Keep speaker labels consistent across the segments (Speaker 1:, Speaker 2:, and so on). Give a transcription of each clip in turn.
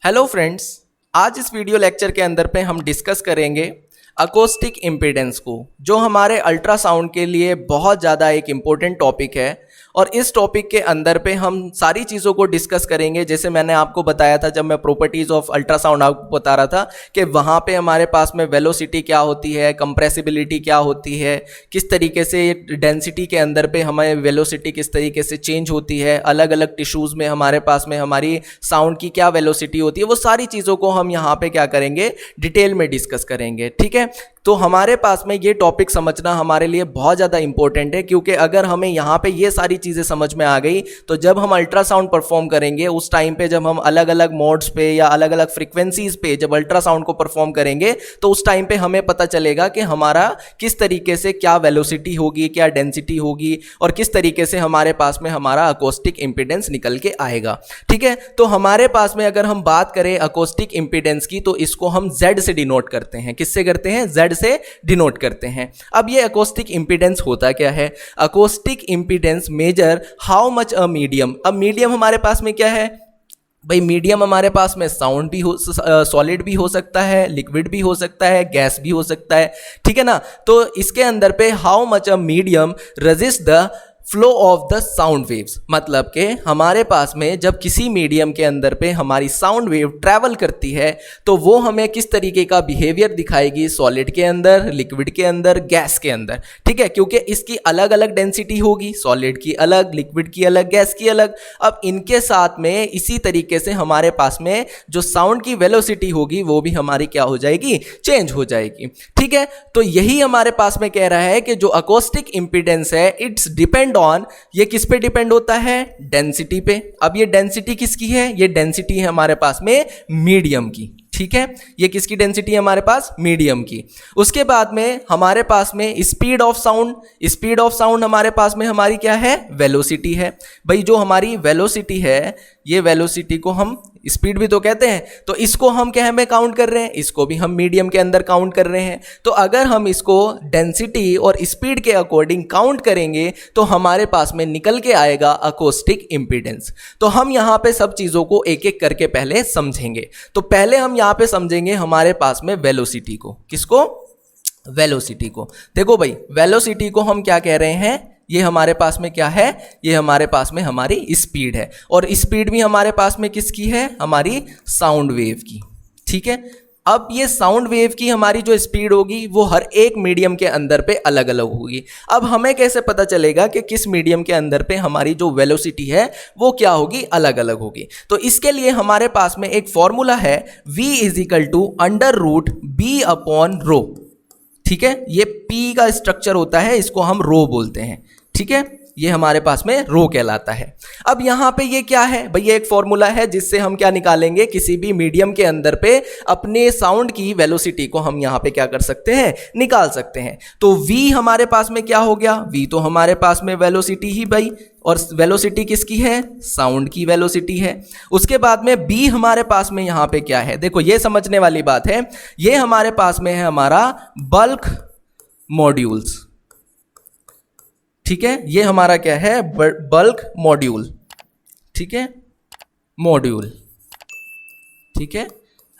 Speaker 1: Hello friends, आज इस video lecture के अंदर पे हम डिस्कस करेंगे अकोस्टिक इम्पीडेंस को, जो हमारे अल्ट्रासाउंड के लिए बहुत ज़्यादा एक इम्पोर्टेंट टॉपिक है। और इस टॉपिक के अंदर पे हम सारी चीज़ों को डिस्कस करेंगे। जैसे मैंने आपको बताया था जब मैं प्रॉपर्टीज़ ऑफ अल्ट्रासाउंड आपको बता रहा था कि वहाँ पे हमारे पास में वेलोसिटी क्या होती है, कंप्रेसिबिलिटी क्या होती है, किस तरीके से डेंसिटी के अंदर पे हमें वेलोसिटी किस तरीके से चेंज होती है, अलग अलग टिश्यूज़ में हमारे पास में हमारी साउंड की क्या वेलोसिटी होती है, वो सारी चीज़ों को हम यहाँ पे क्या करेंगे, डिटेल में डिस्कस करेंगे। ठीक है, तो हमारे पास में ये टॉपिक समझना हमारे लिए बहुत ज़्यादा इंपॉर्टेंट है, क्योंकि अगर हमें यहाँ पे ये सारी चीज़ें समझ में आ गई तो जब हम अल्ट्रासाउंड परफॉर्म करेंगे उस टाइम पे, जब हम अलग अलग मोड्स पे या अलग अलग फ्रीक्वेंसीज पे जब अल्ट्रासाउंड को परफॉर्म करेंगे तो उस टाइम पे हमें पता चलेगा कि हमारा किस तरीके से क्या वेलोसिटी होगी, क्या डेंसिटी होगी और किस तरीके से हमारे पास में हमारा अकोस्टिक इम्पीडेंस निकल के आएगा। ठीक है, तो हमारे पास में अगर हम बात करें अकोस्टिक इम्पीडेंस की तो इसको हम Z से डिनोट करते हैं। किससे करते हैं? Z से डिनोट करते हैं। अब ये अकोस्टिक इम्पीडेंस होता क्या है? Acoustic impedance major how much a medium. अब मीडियम हमारे पास में क्या है भाई? मीडियम हमारे पास में साउंड भी हो, सॉलिड भी हो सकता है, लिक्विड भी हो सकता है, गैस भी हो सकता है। ठीक है ना, तो इसके अंदर पे how much a medium resist the flow of the sound waves, मतलब कि हमारे पास में जब किसी मीडियम के अंदर पे हमारी साउंड वेव ट्रैवल करती है तो वो हमें किस तरीके का बिहेवियर दिखाएगी, सॉलिड के अंदर, लिक्विड के अंदर, गैस के अंदर। ठीक है, क्योंकि इसकी अलग अलग डेंसिटी होगी, सॉलिड की अलग, लिक्विड की अलग, गैस की अलग। अब इनके साथ में इसी तरीके से हमारे पास में जो साउंड की वेलोसिटी होगी वो भी हमारी क्या हो जाएगी? चेंज हो जाएगी। ठीक है, तो यही हमारे पास में कह रहा है कि जो अकोस्टिक इम्पीडेंस है इट्स डिपेंड ऑन, ये किस पे डिपेंड होता है? डेंसिटी पे। अब ये डेंसिटी किसकी है? ये डेंसिटी है हमारे पास में मीडियम की। ठीक है, ये किसकी डेंसिटी है हमारे पास? मीडियम की। उसके बाद में हमारे पास में speed of sound, speed of sound हमारे पास में हमारी क्या है? वेलोसिटी है। भाई जो हमारी वेलोसिटी है, ये वेलोसिटी को हम स्पीड भी तो कहते हैं, तो इसको हम क्या में काउंट कर रहे हैं? इसको भी हम मीडियम के अंदर काउंट कर रहे हैं। तो अगर हम इसको डेंसिटी और स्पीड के अकॉर्डिंग काउंट करेंगे तो हमारे पास में निकल के आएगा अकोस्टिक इम्पीडेंस। तो हम यहाँ पे सब चीज़ों को एक एक करके पहले समझेंगे। तो पहले हम यहाँ पे समझेंगे हमारे पास में वेलोसिटी को। किसको? वेलोसिटी को। देखो भाई, वेलोसिटी को हम क्या कह रहे हैं? ये हमारे पास में क्या है? ये हमारे पास में हमारी स्पीड है। और स्पीड भी हमारे पास में किसकी है? हमारी साउंड वेव की। ठीक है, अब ये साउंड वेव की हमारी जो स्पीड होगी वो हर एक मीडियम के अंदर पे अलग अलग होगी। अब हमें कैसे पता चलेगा कि किस मीडियम के अंदर पे हमारी जो वेलोसिटी है वो क्या होगी? अलग अलग होगी। तो इसके लिए हमारे पास में एक फॉर्मूला है, v = b/ρ। ठीक है, ये P का स्ट्रक्चर होता है, इसको हम रो बोलते हैं। ठीक है, ये हमारे पास में रो कहलाता है। अब यहाँ पे ये क्या है भाई? ये एक फॉर्मूला है जिससे हम क्या निकालेंगे? किसी भी मीडियम के अंदर पे अपने साउंड की वेलोसिटी को हम यहाँ पे क्या कर सकते हैं? निकाल सकते हैं। तो V हमारे पास में क्या हो गया? V तो हमारे पास में वेलोसिटी ही भाई, और वेलोसिटी किसकी है? साउंड की वेलोसिटी है। उसके बाद में B हमारे पास में यहाँ पे क्या है? देखो ये समझने वाली बात है। ये हमारे पास में है हमारा बल्क मॉड्यूल्स। ठीक है, ये हमारा क्या है? Bulk module. ठीक है, मॉड्यूल। ठीक है,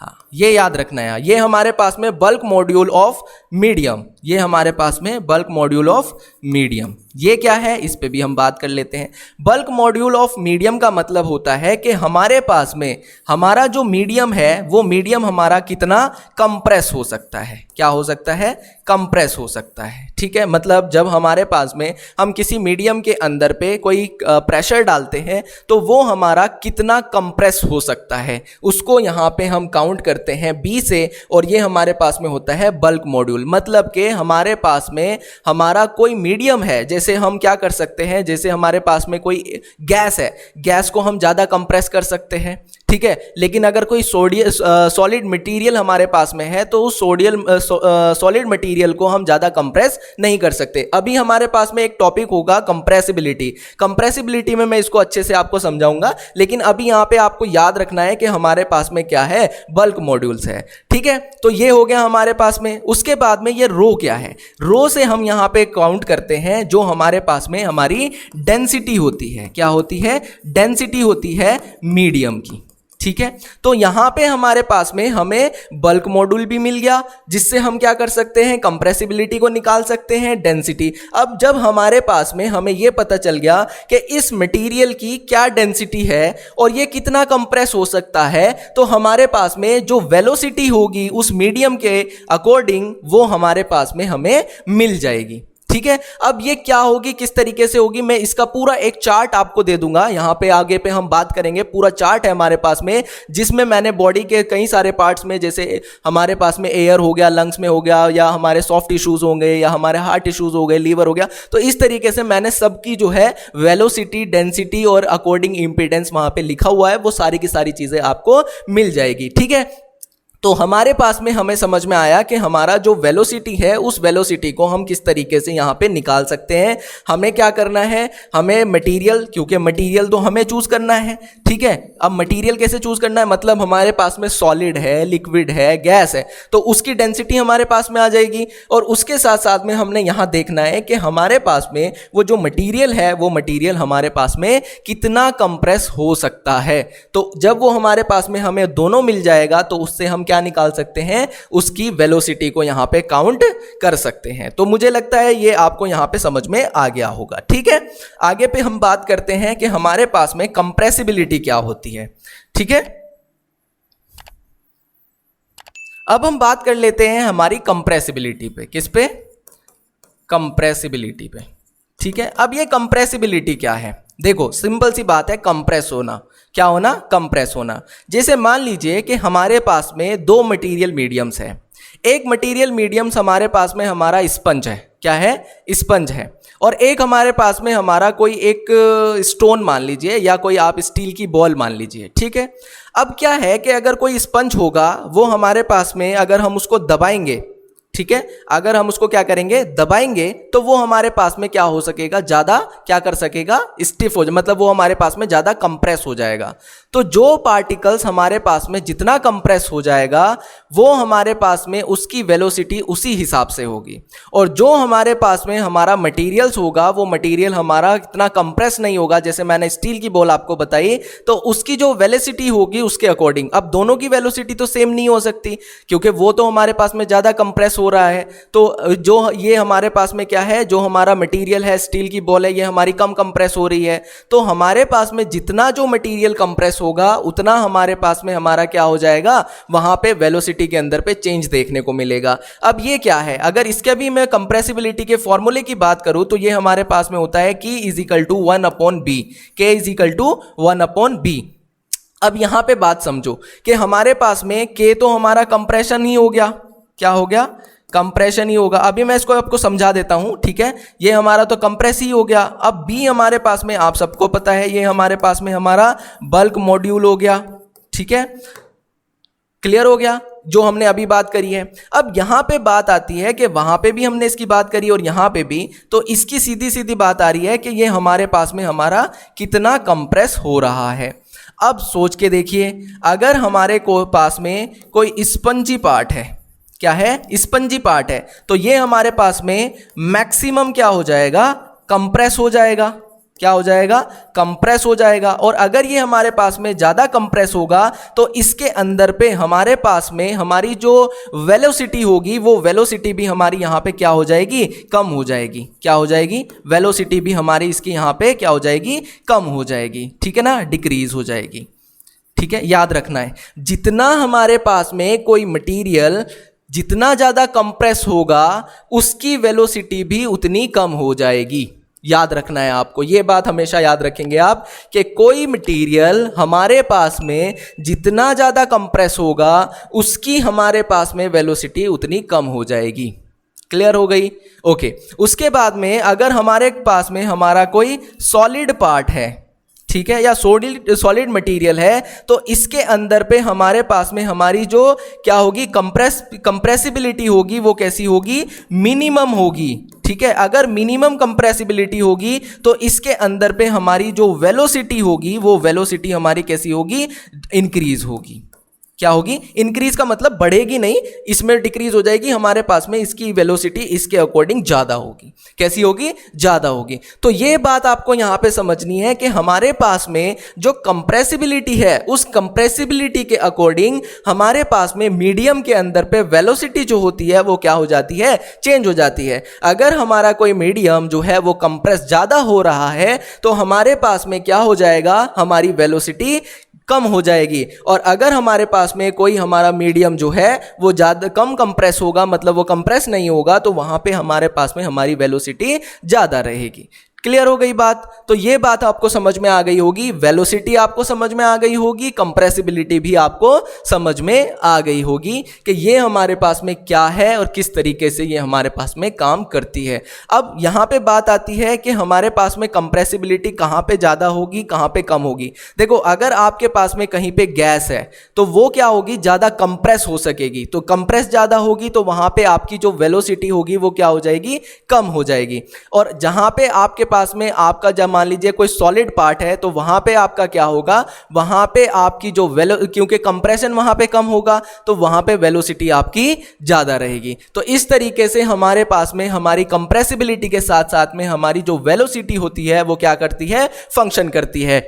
Speaker 1: हाँ ये याद रखना है। ये हमारे पास में बल्क मॉड्यूल ऑफ मीडियम, ये हमारे पास में बल्क मॉड्यूल ऑफ मीडियम। ये क्या है? इस पे भी हम बात कर लेते हैं। बल्क मॉड्यूल ऑफ मीडियम का मतलब होता है कि हमारे पास में हमारा जो मीडियम है वो मीडियम हमारा कितना कंप्रेस हो सकता है। क्या हो सकता है? कंप्रेस हो सकता है। ठीक है, मतलब जब हमारे पास में हम किसी मीडियम के अंदर पे कोई प्रेशर डालते हैं तो वो हमारा कितना कंप्रेस हो सकता है, उसको यहाँ पे हम काउंट करते हैं B से। और ये हमारे पास में होता है बल्क मॉड्यूल। मतलब कि हमारे पास में हमारा कोई मीडियम है, जैसे हम क्या कर सकते हैं, जैसे हमारे पास में कोई गैस है, गैस को हम ज़्यादा कंप्रेस कर सकते हैं। ठीक है, लेकिन अगर कोई सॉलिड मटेरियल हमारे पास में है तो उस सॉलिड मटेरियल को हम ज़्यादा कंप्रेस नहीं कर सकते। अभी हमारे पास में एक टॉपिक होगा कंप्रेसिबिलिटी। कंप्रेसिबिलिटी में मैं इसको अच्छे से आपको समझाऊंगा, लेकिन अभी यहाँ पे आपको याद रखना है कि हमारे पास में क्या है? बल्क मॉड्यूल्स है। ठीक है, तो ये हो गया हमारे पास में। उसके बाद में ये रो क्या है? रो से हम यहाँ पे काउंट करते हैं जो हमारे पास में हमारी डेंसिटी होती है। क्या होती है? डेंसिटी होती है मीडियम की। ठीक है, तो यहां पे हमारे पास में हमें बल्क मॉड्यूल भी मिल गया, जिससे हम क्या कर सकते हैं, कंप्रेसिबिलिटी को निकाल सकते हैं, डेंसिटी। अब जब हमारे पास में हमें यह पता चल गया कि इस मटेरियल की क्या डेंसिटी है और ये कितना कंप्रेस हो सकता है, तो हमारे पास में जो वेलोसिटी होगी उस मीडियम के अकॉर्डिंग वो हमारे पास में हमें मिल जाएगी। ठीक है, अब ये क्या होगी, किस तरीके से होगी, मैं इसका पूरा एक चार्ट आपको दे दूंगा। यहां पे आगे पे हम बात करेंगे, पूरा चार्ट है हमारे पास में, जिसमें मैंने बॉडी के कई सारे पार्ट्स में, जैसे हमारे पास में एयर हो गया, लंग्स में हो गया, या हमारे सॉफ्ट टिश्यूज होंगे, या हमारे हार्ट टिश्यूज हो गए, लीवर हो गया, तो इस तरीके से मैंने सबकी जो है वेलोसिटी, डेंसिटी और अकॉर्डिंग इंपीडेंस वहां पे लिखा हुआ है, वो सारी की सारी चीजें आपको मिल जाएगी। ठीक है, तो हमारे पास में हमें समझ में आया कि हमारा जो वेलोसिटी है उस वेलोसिटी को हम किस तरीके से यहाँ पे निकाल सकते हैं। हमें क्या करना है, हमें मटेरियल, क्योंकि मटेरियल तो हमें चूज करना है। ठीक है, अब मटेरियल कैसे चूज करना है, मतलब हमारे पास में सॉलिड है, लिक्विड है, गैस है, तो उसकी डेंसिटी हमारे पास में आ जाएगी। और उसके साथ साथ में हमने यहाँ देखना है कि हमारे पास में वो जो मटीरियल है, वो मटीरियल हमारे पास में कितना कंप्रेस हो सकता है। तो जब वो हमारे पास में हमें दोनों मिल जाएगा, तो उससे हम क्या निकाल सकते हैं, उसकी वेलोसिटी को यहां पे काउंट कर सकते हैं। तो मुझे लगता है ये आपको यहां पे समझ में आ गया होगा। ठीक है, आगे पे हम बात करते हैं कि हमारे पास में कंप्रेसिबिलिटी क्या होती है। ठीक है, अब हम बात कर लेते हैं हमारी कंप्रेसिबिलिटी पे। किस पे, कंप्रेसिबिलिटी पे। ठीक है, अब ये कंप्रेसिबिलिटी क्या है, देखो सिंपल सी बात है, कंप्रेस होना। क्या होना, कंप्रेस होना। जैसे मान लीजिए कि हमारे पास में दो मटेरियल मीडियम्स है। एक मटेरियल मीडियम्स हमारे पास में हमारा स्पंज है। क्या है, स्पंज है। और एक हमारे पास में हमारा कोई एक स्टोन मान लीजिए, या कोई आप स्टील की बॉल मान लीजिए। ठीक है, अब क्या है कि अगर कोई स्पंज होगा, वो हमारे पास में अगर हम उसको दबाएंगे, ठीक है, अगर हम उसको क्या करेंगे, दबाएंगे, तो वो हमारे पास में क्या हो सकेगा, ज्यादा क्या कर सकेगा, स्टिफ हो जाए, मतलब वो हमारे पास में ज्यादा कंप्रेस हो जाएगा। तो जो पार्टिकल्स हमारे पास में जितना कंप्रेस हो जाएगा, वो हमारे पास में उसकी वेलोसिटी उसी हिसाब से होगी। और जो हमारे पास में हमारा मटेरियल्स होगा, वो मटेरियल हमारा इतना कंप्रेस नहीं होगा। जैसे मैंने स्टील की बॉल आपको बताई, तो उसकी जो वेलोसिटी होगी उसके अकॉर्डिंग, अब दोनों की वेलोसिटी तो सेम नहीं हो सकती, क्योंकि वो तो हमारे पास में ज्यादा कंप्रेस हो रहा है। तो जो ये हमारे पास में क्या है, जो हमारा मटेरियल है, स्टील की बॉल है, ये हमारी कम कंप्रेस हो रही है। तो हमारे पास में जितना जो मटेरियल कंप्रेस होगा, उतना हमारे पास में हमारा क्या हो जाएगा, वहां पे वेलोसिटी के अंदर पे चेंज देखने को मिलेगा। अब ये क्या है, अगर इसके भी मैं कंप्रेसिबिलिटी के फॉर्मूले की बात करूं, तो ये हमारे पास में होता है कि K=1/B, K=1/B। अब यहां पे बात समझो कि हमारे पास में K तो हमारा कंप्रेशन ही हो गया। क्या हो गया, कंप्रेशन ही होगा। अभी मैं इसको आपको समझा देता हूं। ठीक है, ये हमारा तो कंप्रेस ही हो गया। अब बी हमारे पास में, आप सबको पता है, ये हमारे पास में हमारा बल्क मॉड्यूल हो गया। ठीक है, क्लियर हो गया जो हमने अभी बात करी है। अब यहां पे बात आती है कि वहां पे भी हमने इसकी बात करी और यहां पे भी, तो इसकी सीधी सीधी बात आ रही है कि ये हमारे पास में हमारा कितना कंप्रेस हो रहा है। अब सोच के देखिए, अगर हमारे को पास में कोई स्पंजी पार्ट है, क्या है, स्पंजी पार्ट है, तो ये हमारे पास में मैक्सिमम क्या हो जाएगा, कंप्रेस हो जाएगा। क्या हो जाएगा, कंप्रेस हो जाएगा। और अगर ये हमारे पास में ज्यादा कंप्रेस होगा, तो इसके अंदर पे हमारे पास में हमारी जो वेलोसिटी होगी, वो वेलोसिटी भी हमारी यहाँ पे क्या हो जाएगी, कम हो जाएगी। क्या हो जाएगी, वेलोसिटी भी हमारी इसकी यहाँ पे क्या हो जाएगी, कम हो जाएगी। ठीक है ना, डिक्रीज हो जाएगी। ठीक है, याद रखना है, जितना हमारे पास में कोई मटीरियल जितना ज्यादा कंप्रेस होगा, उसकी वेलोसिटी भी उतनी कम हो जाएगी। याद रखना है आपको, ये बात हमेशा याद रखेंगे आप, कि कोई मटेरियल हमारे पास में जितना ज्यादा कंप्रेस होगा, उसकी हमारे पास में वेलोसिटी उतनी कम हो जाएगी। क्लियर हो गई, ओके। उसके बाद में अगर हमारे पास में हमारा कोई सॉलिड पार्ट है, ठीक है, या सॉलिड मटेरियल है, तो इसके अंदर पे हमारे पास में हमारी जो क्या होगी, कंप्रेसिबिलिटी होगी, वो कैसी होगी, मिनिमम होगी। ठीक है, अगर मिनिमम कंप्रेसिबिलिटी होगी, तो इसके अंदर पे हमारी जो वेलोसिटी होगी, वो वेलोसिटी हमारी कैसी होगी, इंक्रीज होगी। क्या होगी, इंक्रीज का मतलब बढ़ेगी नहीं, इसमें डिक्रीज हो जाएगी, हमारे पास में इसकी वेलोसिटी इसके अकॉर्डिंग ज्यादा होगी। कैसी होगी, ज्यादा होगी। तो ये बात आपको यहां पे समझनी है कि हमारे पास में जो कंप्रेसिबिलिटी है, उस कंप्रेसिबिलिटी के अकॉर्डिंग हमारे पास में मीडियम के अंदर पे वेलोसिटी जो होती है वो क्या हो जाती है, चेंज हो जाती है। अगर हमारा कोई मीडियम जो है वो कंप्रेस ज्यादा हो रहा है तो हमारे पास में क्या हो जाएगा, हमारी वेलोसिटी कम हो जाएगी। और अगर हमारे पास में कोई हमारा मीडियम जो है वो ज़्यादा कम कंप्रेस होगा, मतलब वो कंप्रेस नहीं होगा, तो वहाँ पे हमारे पास में हमारी वेलोसिटी ज़्यादा रहेगी। क्लियर हो गई बात। तो ये बात आपको समझ में आ गई होगी, वेलोसिटी आपको समझ में आ गई होगी, कंप्रेसिबिलिटी भी आपको समझ में आ गई होगी कि ये हमारे पास में क्या है और किस तरीके से ये हमारे पास में काम करती है। अब यहाँ पे बात आती है कि हमारे पास में कंप्रेसिबिलिटी कहाँ पे ज़्यादा होगी, कहाँ पे कम होगी। देखो, अगर आपके पास में कहीं पे गैस है तो वो क्या होगी, ज़्यादा कंप्रेस हो सकेगी। तो कंप्रेस ज़्यादा होगी तो वहाँ पे आपकी जो वेलोसिटी होगी वो क्या हो जाएगी, कम हो जाएगी। और जहाँ पे आपके पास में आपका, जब मान लीजिए कोई सॉलिड पार्ट है तो वहां पे आपका क्या होगा, वहां पे आपकी जो क्योंकि कंप्रेशन वहां पे कम होगा तो वहां पे वेलोसिटी आपकी ज्यादा रहेगी। तो इस तरीके से हमारे पास में हमारी कंप्रेसिबिलिटी के साथ साथ में हमारी जो वेलोसिटी होती है वो क्या करती है, फंक्शन करती है।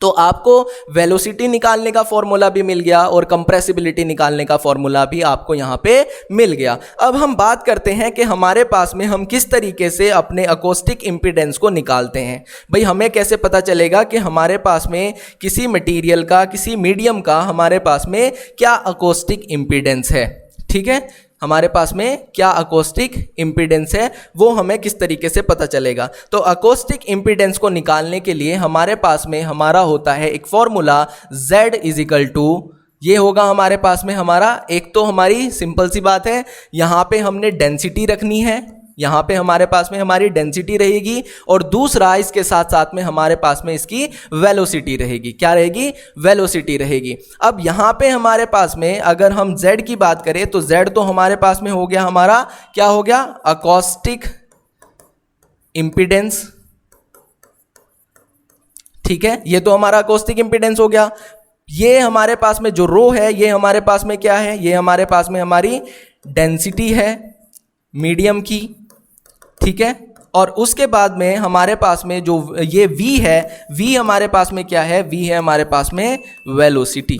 Speaker 1: तो आपको वेलोसिटी निकालने का फॉर्मूला भी मिल गया और कंप्रेसिबिलिटी निकालने का फॉर्मूला भी आपको यहाँ पे मिल गया। अब हम बात करते हैं कि हमारे पास में हम किस तरीके से अपने अकोस्टिक इम्पीडेंस को निकालते हैं। भाई, हमें कैसे पता चलेगा कि हमारे पास में किसी मटेरियल का, किसी मीडियम का हमारे पास में क्या अकोस्टिक इम्पीडेंस है। ठीक है, हमारे पास में क्या अकोस्टिक इम्पीडेंस है वो हमें किस तरीके से पता चलेगा। तो अकोस्टिक इम्पीडेंस को निकालने के लिए हमारे पास में हमारा होता है एक फॉर्मूला Z इजिकल टू, ये होगा हमारे पास में हमारा, एक तो हमारी सिंपल सी बात है, यहाँ पे हमने डेंसिटी रखनी है, यहाँ पे हमारे पास में हमारी डेंसिटी रहेगी, और दूसरा इसके साथ साथ में हमारे पास में इसकी वेलोसिटी रहेगी। क्या रहेगी, वेलोसिटी रहेगी। अब यहाँ पे हमारे पास में अगर हम Z की बात करें तो Z तो हमारे पास में हो गया, हमारा क्या हो गया, अकोस्टिक इम्पीडेंस। ठीक है, ये तो हमारा अकोस्टिक इम्पीडेंस हो गया। ये हमारे पास में जो रो है ये हमारे पास में क्या है, ये हमारे पास में हमारी डेंसिटी है मीडियम की। ठीक है, और उसके बाद में हमारे पास में जो ये V है, V हमारे पास में क्या है, V है हमारे पास में वेलोसिटी।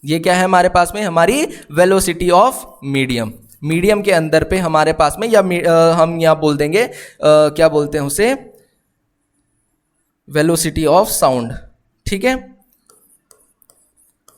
Speaker 1: ये क्या है हमारे पास में, हमारी वेलोसिटी ऑफ मीडियम। मीडियम के अंदर पे हमारे पास में, या हम यहाँ बोल देंगे क्या बोलते हैं उसे, वेलोसिटी ऑफ साउंड। ठीक है,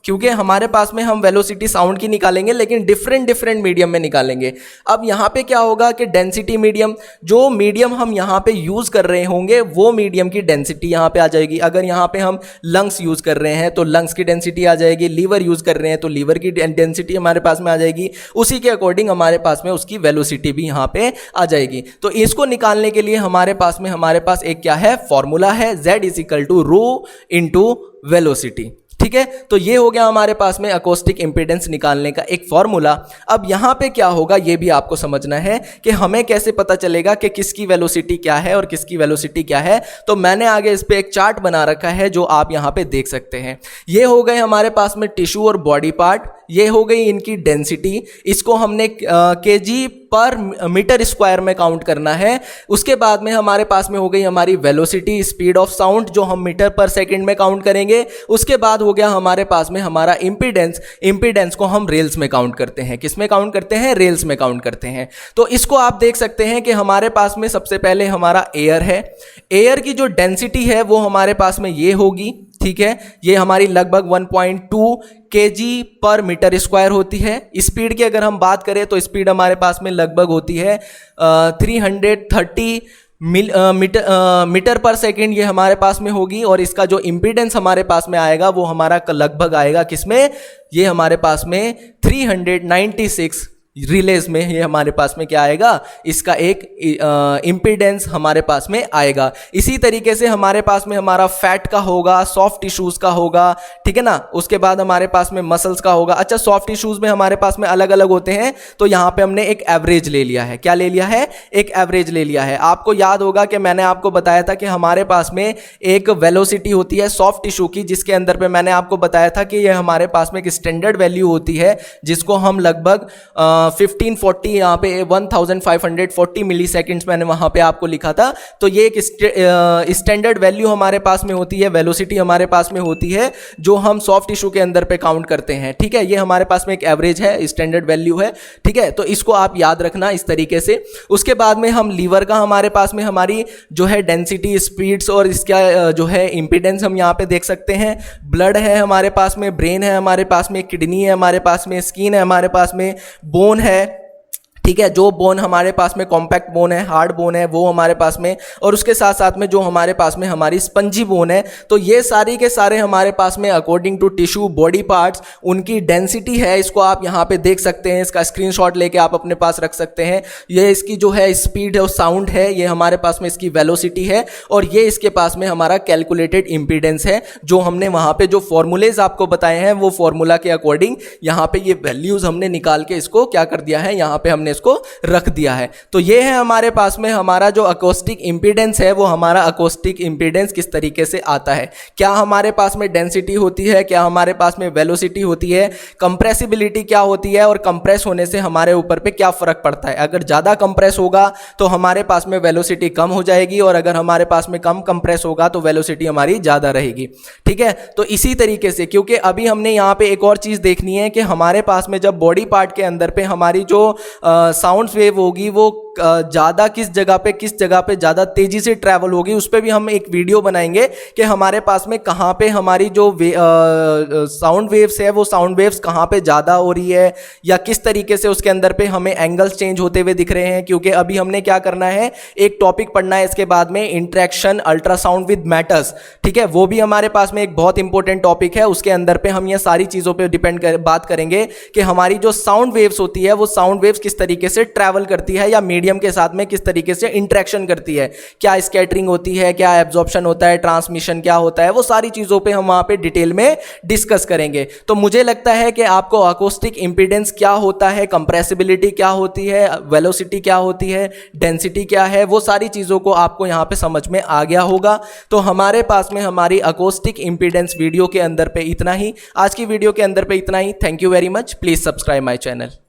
Speaker 1: क्योंकि हमारे पास में हम वेलोसिटी साउंड की निकालेंगे लेकिन डिफरेंट मीडियम में निकालेंगे। अब यहाँ पे क्या होगा कि डेंसिटी मीडियम, जो मीडियम हम यहाँ पे यूज़ कर रहे होंगे वो मीडियम की डेंसिटी यहाँ पे आ जाएगी। अगर यहाँ पे हम लंग्स यूज़ कर रहे हैं तो लंग्स की डेंसिटी आ जाएगी, लीवर यूज़ कर रहे हैं तो लीवर की डेंसिटी हमारे पास में आ जाएगी, उसी के अकॉर्डिंग हमारे पास में उसकी वेलोसिटी भी यहाँ पे आ जाएगी। तो इसको निकालने के लिए हमारे पास एक क्या है, फॉर्मूला है, Z is equal to rho into velocity. ठीक है, तो ये हो गया हमारे पास में अकोस्टिक इम्पीडेंस निकालने का एक फॉर्मूला। अब यहाँ पे क्या होगा ये भी आपको समझना है कि हमें कैसे पता चलेगा कि किसकी वेलोसिटी क्या है और किसकी वेलोसिटी क्या है। तो मैंने आगे इस पे एक चार्ट बना रखा है जो आप यहाँ पे देख सकते हैं। ये हो गए हमारे पास में टिश्यू और बॉडी पार्ट, ये हो गई इनकी डेंसिटी, इसको हमने केजी पर मीटर स्क्वायर में काउंट करना है। उसके बाद में हमारे पास में हो गई हमारी वेलोसिटी, स्पीड ऑफ साउंड, जो हम मीटर पर सेकंड में काउंट करेंगे। उसके बाद हो गया हमारे पास में हमारा इम्पीडेंस, इम्पीडेंस को हम रेल्स में काउंट करते हैं। किस में काउंट करते हैं, रेल्स में काउंट करते हैं। तो इसको आप देख सकते हैं कि हमारे पास में सबसे पहले हमारा एयर है, एयर की जो डेंसिटी है वो हमारे पास में ये होगी। ठीक है, ये हमारी लगभग 1.2 kg पर मीटर स्क्वायर होती है। स्पीड की अगर हम बात करें तो स्पीड हमारे पास में लगभग होती है 330 मीटर पर सेकंड, ये हमारे पास में होगी। और इसका जो इम्पीडेंस हमारे पास में आएगा वो हमारा लगभग आएगा किसमें, ये हमारे पास में 396 रिलेज में ये हमारे पास में क्या आएगा, इसका एक इम्पीडेंस हमारे पास में आएगा। इसी तरीके से हमारे पास में हमारा फैट का होगा, सॉफ्ट टिश्यूज का होगा, ठीक है ना। उसके बाद हमारे पास में मसल्स का होगा। अच्छा, सॉफ्ट टिश्यूज में हमारे पास में अलग अलग होते हैं, तो यहां पे हमने एक एवरेज ले लिया है। क्या ले लिया है? एक एवरेज ले लिया है। आपको याद होगा कि मैंने आपको बताया था कि हमारे पास में एक वेलोसिटी होती है सॉफ्ट टिश्यू की, जिसके अंदर पे मैंने आपको बताया था कि यह हमारे पास में एक स्टैंडर्ड वैल्यू होती है, जिसको हम लगभग 1540 यहाँ पे 1540 मिली सेकेंड्स मैंने वहाँ पे आपको लिखा था। तो ये एक स्टैंडर्ड वैल्यू हमारे पास में होती है, वेलोसिटी हमारे पास में होती है, जो हम सॉफ्ट टिश्यू के अंदर पे काउंट करते हैं, ठीक है। ये हमारे पास में एक एवरेज है, स्टैंडर्ड वैल्यू है, ठीक है। तो इसको आप याद रखना इस तरीके से। उसके बाद में हम लीवर का हमारे पास में हमारी जो है डेंसिटी, स्पीड्स और इसका जो है इंपीडेंस हम यहाँ पे देख सकते हैं। ब्लड है हमारे पास में, ब्रेन है हमारे पास में, किडनी है हमारे पास में, स्किन है हमारे पास में, बोन है, ठीक है। जो बोन हमारे पास में कॉम्पैक्ट बोन है, हार्ड बोन है, वो हमारे पास में, और उसके साथ साथ में जो हमारे पास में हमारी स्पंजी बोन है। तो ये सारी के सारे हमारे पास में according to tissue body parts उनकी डेंसिटी है। इसको आप यहाँ पे देख सकते हैं, इसका स्क्रीनशॉट लेके आप अपने पास रख सकते हैं। ये इसकी जो है स्पीड है और साउंड है, ये हमारे पास में इसकी वेलोसिटी है, और ये इसके पास में हमारा कैलकुलेटेड इंपीडेंस है, जो हमने वहाँ पे जो फॉर्मूलेज आपको बताए हैं वो फॉर्मूला के अकॉर्डिंग यहाँ पे ये वैल्यूज हमने निकाल के इसको क्या कर दिया है, यहाँ पे हमने इसको रख दिया है। तो ये है हमारे पास में हमारा जो अकोस्टिक इंपीडेंस है, वो हमारा अकोस्टिक इंपीडेंस किस तरीके से आता है। क्या हमारे पास में डेंसिटी होती है, क्या हमारे पास में वेलोसिटी होती है, कंप्रेसिबिलिटी क्या होती है, और कंप्रेस होने से हमारे ऊपर पे क्या फर्क पड़ता है। अगर ज़्यादा कंप्रेस होगा तो हमारे पास में वेलोसिटी कम हो जाएगी, और अगर हमारे पास में कम कंप्रेस होगा तो वेलोसिटी हमारी ज़्यादा रहेगी, ठीक है। तो इसी तरीके से, क्योंकि अभी हमने यहाँ पे एक और चीज़ देखनी है कि हमारे पास में जब बॉडी पार्ट के अंदर पे हमारी जो साउंड वेव होगी वो ज़्यादा किस जगह पे ज़्यादा तेज़ी से ट्रैवल होगी, उस पर भी हम एक वीडियो बनाएंगे कि हमारे पास में कहाँ पे हमारी जो साउंड वेव्स है वो साउंड वेव्स कहाँ पे ज़्यादा हो रही है, या किस तरीके से उसके अंदर पे हमें एंगल्स चेंज होते हुए दिख रहे हैं। क्योंकि अभी हमने क्या करना है, एक टॉपिक पढ़ना है इसके बाद में, इंटरेक्शन अल्ट्रासाउंड विद मैटर्स, ठीक है। वो भी हमारे पास में एक बहुत इंपॉर्टेंट टॉपिक है। उसके अंदर पे हम ये सारी चीज़ों पर बात करेंगे कि हमारी जो साउंड वेव्स होती है वो साउंड वेव्स किस तरीके से ट्रैवल करती है, या मीडियम के साथ में किस तरीके से इंटरेक्शन करती है, क्या स्कैटरिंग होती है, क्या एब्जॉर्प्शन होता है, ट्रांसमिशन क्या होता है, वो सारी चीजों पे हम वहां पे डिटेल में डिस्कस करेंगे। तो मुझे लगता है कि आपको अकोस्टिक इंपीडेंस क्या होता है, कंप्रेसिबिलिटी क्या होती है, वेलोसिटी क्या होती है, डेंसिटी क्या है, वो सारी चीजों को आपको यहां पे समझ में आ गया होगा। तो हमारे पास में हमारी अकोस्टिक इंपीडेंस वीडियो के अंदर पे इतना ही, आज की वीडियो के अंदर पे इतना ही। Thank you very much. Please subscribe my channel.